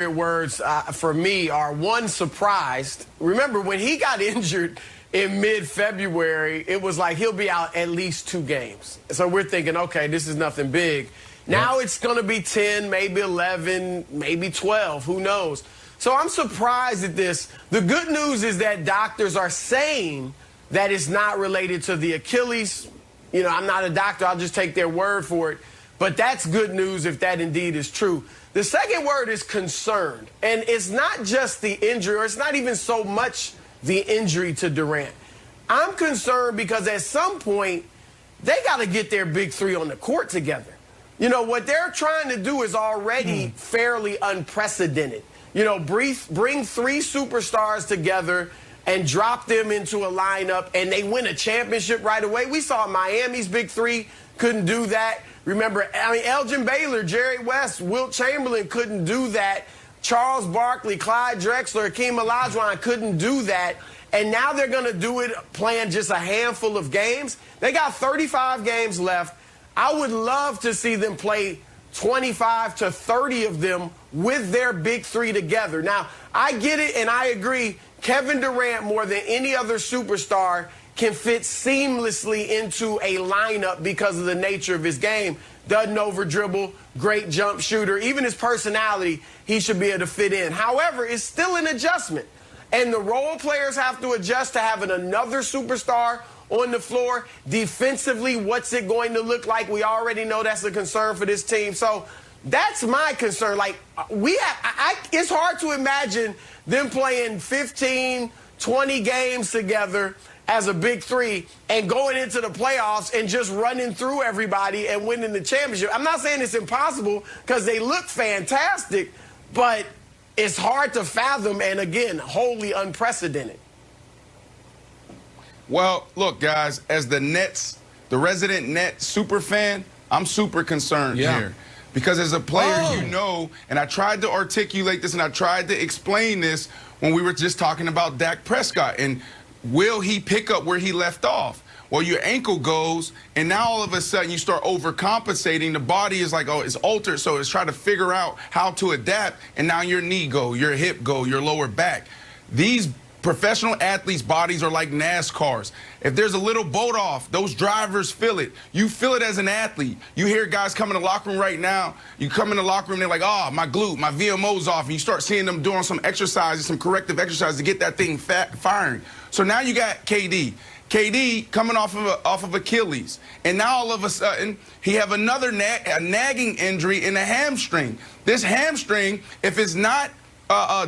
words for me are one, surprised. Remember, when he got injured in mid-February, it was like he'll be out at least 2 games. So we're thinking, okay, this is nothing big. Now it's going to be 10, maybe 11, maybe 12. Who knows? So I'm surprised at this. The good news is that doctors are saying that it's not related to the Achilles. You know, I'm not a doctor. I'll just take their word for it. But that's good news if that indeed is true. The second word is concerned. And it's not just the injury, or it's not even so much the injury to Durant. I'm concerned because at some point, they got to get their big three on the court together. You know, what they're trying to do is already fairly unprecedented. You know, bring 3 superstars together and drop them into a lineup, and they win a championship right away. We saw Miami's big three couldn't do that. Remember, Elgin Baylor, Jerry West, Wilt Chamberlain couldn't do that. Charles Barkley, Clyde Drexler, Hakeem Olajuwon couldn't do that. And now they're going to do it playing just a handful of games. They got 35 games left. I would love to see them play 25 to 30 of them with their big three together. Now, I get it and I agree. Kevin Durant, more than any other superstar, can fit seamlessly into a lineup because of the nature of his game. Doesn't over-dribble, great jump shooter. Even his personality, he should be able to fit in. However, it's still an adjustment. And the role players have to adjust to having another superstar on the floor. Defensively, what's it going to look like? We already know that's a concern for this team. So that's my concern. Like, it's hard to imagine them playing 15, 20 games together as a big three and going into the playoffs and just running through everybody and winning the championship. I'm not saying it's impossible because they look fantastic, but it's hard to fathom and, again, wholly unprecedented. Well, look, guys, as the resident Nets super fan, I'm super concerned here. Because as a player, you know, and I tried to articulate this and I tried to explain this when we were just talking about Dak Prescott. And will he pick up where he left off? Well, your ankle goes, and now all of a sudden you start overcompensating. The body is like, oh, it's altered, so it's trying to figure out how to adapt, and now your knee go, your hip go, your lower back. These professional athletes' bodies are like NASCARs. If there's a little boat off, those drivers feel it. You feel it as an athlete. You hear guys come in the locker room right now. You come in the locker room, they're like, oh, my glute, my VMO's off. And you start seeing them doing some exercises, some corrective exercises to get that thing firing. So now you got KD. KD coming off of Achilles. And now all of a sudden, he have another nagging injury in the hamstring. This hamstring, if it's not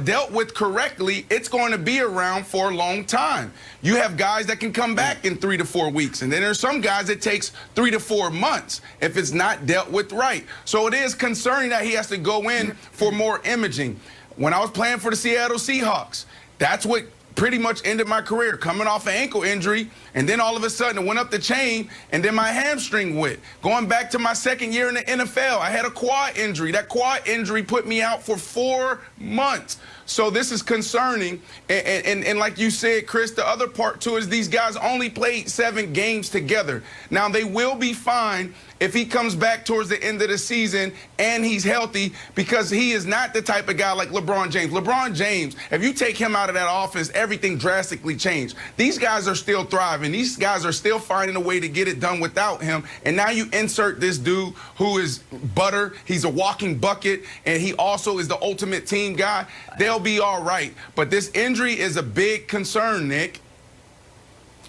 dealt with correctly, it's going to be around for a long time. You have guys that can come back in 3 to 4 weeks, and then there's some guys it takes 3 to 4 months if it's not dealt with right. So it is concerning that he has to go in for more imaging. When I was playing for the Seattle Seahawks, that's what pretty much ended my career, coming off an ankle injury, and then all of a sudden it went up the chain, and then my hamstring went. Going back to my 2nd year in the NFL, I had a quad injury. That quad injury put me out for 4 months. So this is concerning, and like you said, Chris, the other part too is these guys only played 7 games together. Now, they will be fine if he comes back towards the end of the season and he's healthy, because he is not the type of guy like LeBron James. LeBron James, if you take him out of that offense, everything drastically changed. These guys are still thriving. These guys are still finding a way to get it done without him. And now you insert this dude who is butter. He's a walking bucket, and he also is the ultimate team guy. They'll be all right. But this injury is a big concern, Nick.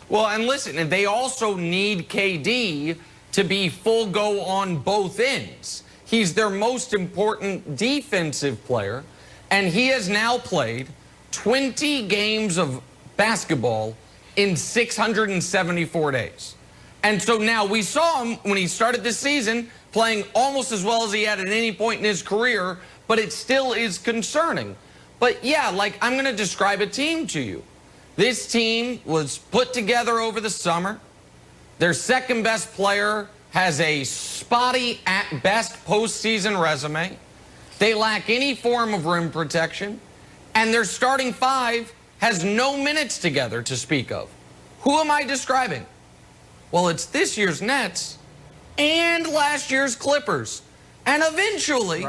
Well, and listen, and they also need KD to be full go on both ends. He's their most important defensive player, and he has now played 20 games of basketball in 674 days. And so now we saw him when he started this season playing almost as well as he had at any point in his career, but it still is concerning. But yeah, like, I'm going to describe a team to you. This team was put together over the summer. Their second best player has a spotty at best postseason resume. They lack any form of rim protection. And their starting 5 has no minutes together to speak of. Who am I describing? Well, it's this year's Nets and last year's Clippers. And eventually,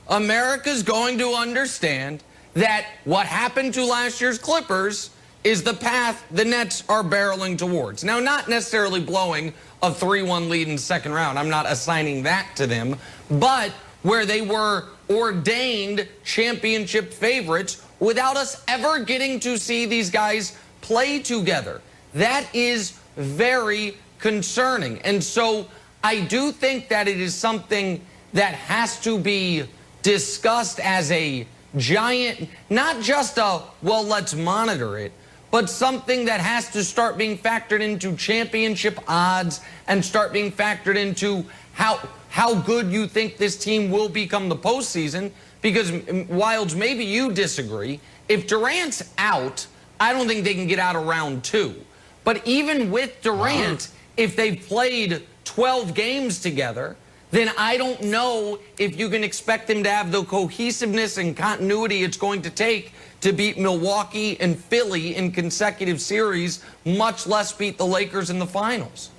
America's going to understand that what happened to last year's Clippers is the path the Nets are barreling towards. Now, not necessarily blowing a 3-1 lead in the second round. I'm not assigning that to them. But where they were ordained championship favorites without us ever getting to see these guys play together. That is very concerning. And so I do think that it is something that has to be discussed as a giant, not just a, well, let's monitor it, but something that has to start being factored into championship odds and start being factored into how good you think this team will become the postseason. Because, Wilds, maybe you disagree. If Durant's out, I don't think they can get out of round 2. But even with Durant, if they've played 12 games together, then I don't know if you can expect them to have the cohesiveness and continuity it's going to take to beat Milwaukee and Philly in consecutive series, much less beat the Lakers in the finals.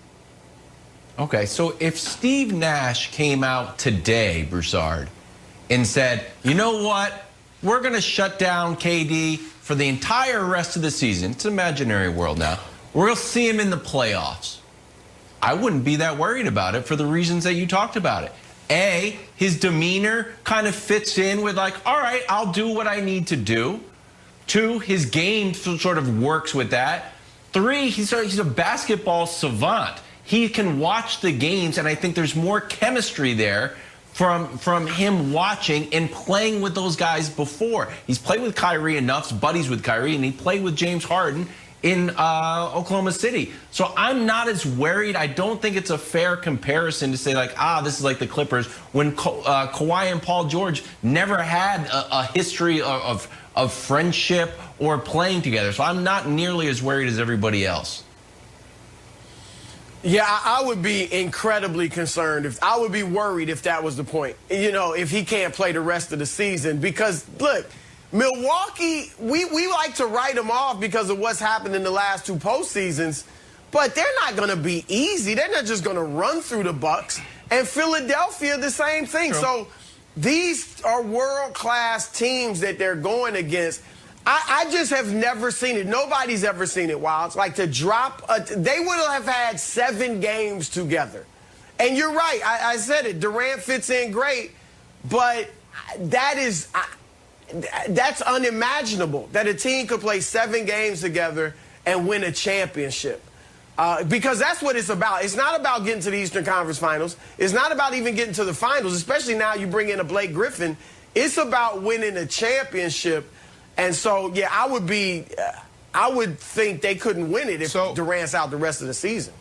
Okay, so if Steve Nash came out today, Broussard, and said, you know what, we're going to shut down KD for the entire rest of the season. It's an imaginary world now. We're going to see him in the playoffs. I wouldn't be that worried about it for the reasons that you talked about it. A, his demeanor kind of fits in with like, all right, I'll do what I need to do. 2, his game sort of works with that. 3, he's a basketball savant. He can watch the games, and I think there's more chemistry there from him watching and playing with those guys before. He's played with Kyrie enough, buddies with Kyrie, and he played with James Harden in Oklahoma City. So I'm not as worried. I don't think it's a fair comparison to say like, this is like the Clippers when Kawhi and Paul George never had a history of friendship or playing together. So I'm not nearly as worried as everybody else. Yeah, I would be incredibly concerned. I would be worried if that was the point. You know, if he can't play the rest of the season. Because, look, Milwaukee, we like to write them off because of what's happened in the last 2 postseasons. But they're not going to be easy. They're not just going to run through the Bucks. And Philadelphia, the same thing. True. So these are world-class teams that they're going against. I just have never seen it. Nobody's ever seen it, Wilds. Like to drop, they would have had 7 games together. And you're right. I said it. Durant fits in great. But that's unimaginable that a team could play 7 games together and win a championship. Because that's what it's about. It's not about getting to the Eastern Conference Finals. It's not about even getting to the finals, especially now you bring in a Blake Griffin. It's about winning a championship. And so, yeah, I would think they couldn't win it if Durant's out the rest of the season.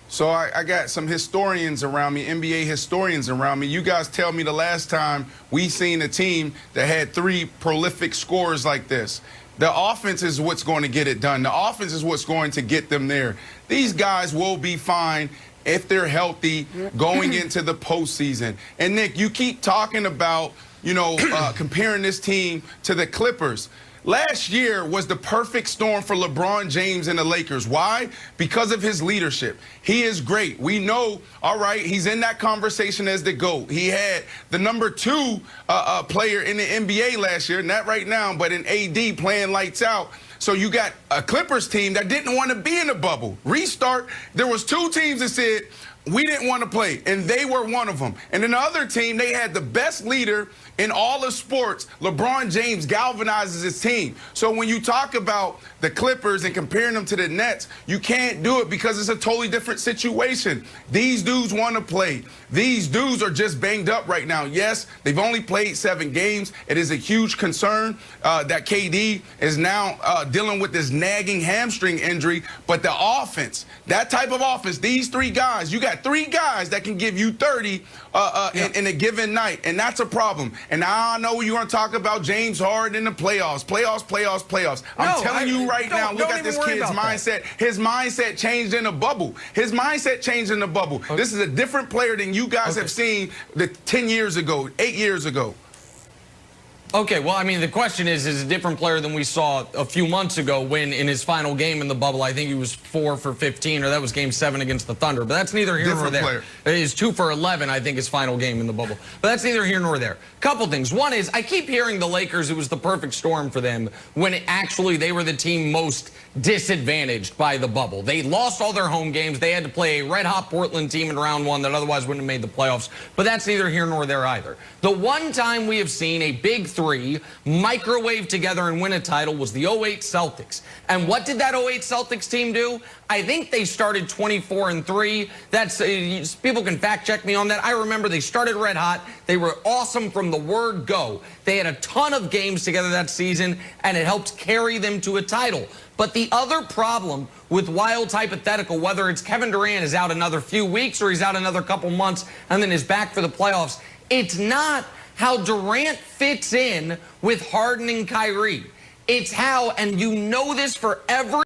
So I got some historians around me, NBA historians around me. You guys tell me the last time we seen a team that had 3 prolific scorers like this. The offense is what's going to get it done. The offense is what's going to get them there. These guys will be fine if they're healthy going into the postseason. And, Nick, you keep talking about, you know, comparing this team to the Clippers. Last year was the perfect storm for LeBron James and the Lakers. Why? Because of his leadership. He is great. We know, all right, he's in that conversation as the GOAT. He had the number 2 player in the NBA last year, not right now, but in AD playing lights out. So you got a Clippers team that didn't want to be in the bubble. Restart, there was 2 teams that said, we didn't want to play, and they were one of them. And then the other team, they had the best leader in all of sports. LeBron James galvanizes his team. So when you talk about the Clippers and comparing them to the Nets, you can't do it because it's a totally different situation. These dudes want to play. These dudes are just banged up right now. Yes, they've only played 7 games. It is a huge concern that KD is now dealing with this nagging hamstring injury. But the offense, that type of offense, these 3 guys, you got 3 guys that can give you 30 in a given night, and that's a problem. And I know you're going to talk about James Harden in the playoffs. I'm telling you right now, look at this kid's mindset. His mindset changed in a bubble. His mindset changed in a bubble. Okay. This is a different player than you guys have seen 10 years ago, 8 years ago. Okay, well, I mean, the question is a different player than we saw a few months ago when in his final game in the bubble, I think he was 4 for 15, or that was game 7 against the Thunder. But that's neither here nor there. Player. He's 2 for 11, I think, his final game in the bubble. But that's neither here nor there. Couple things. One is, I keep hearing the Lakers, it was the perfect storm for them when actually they were the team most disadvantaged by the bubble. They lost all their home games. They had to play a red-hot Portland team in round 1 that otherwise wouldn't have made the playoffs. But that's neither here nor there either. The one time we have seen a big three microwave together and win a title was the 08 Celtics. And what did that 08 Celtics team do? I think they started 24-3. That's people can fact check me on that. I remember they started red hot. They were awesome from the word go. They had a ton of games together that season, and it helped carry them to a title. But the other problem with Wild's hypothetical, whether it's Kevin Durant is out another few weeks or he's out another couple months and then is back for the playoffs, it's not how Durant fits in with Harden and Kyrie. It's how, and you know this for every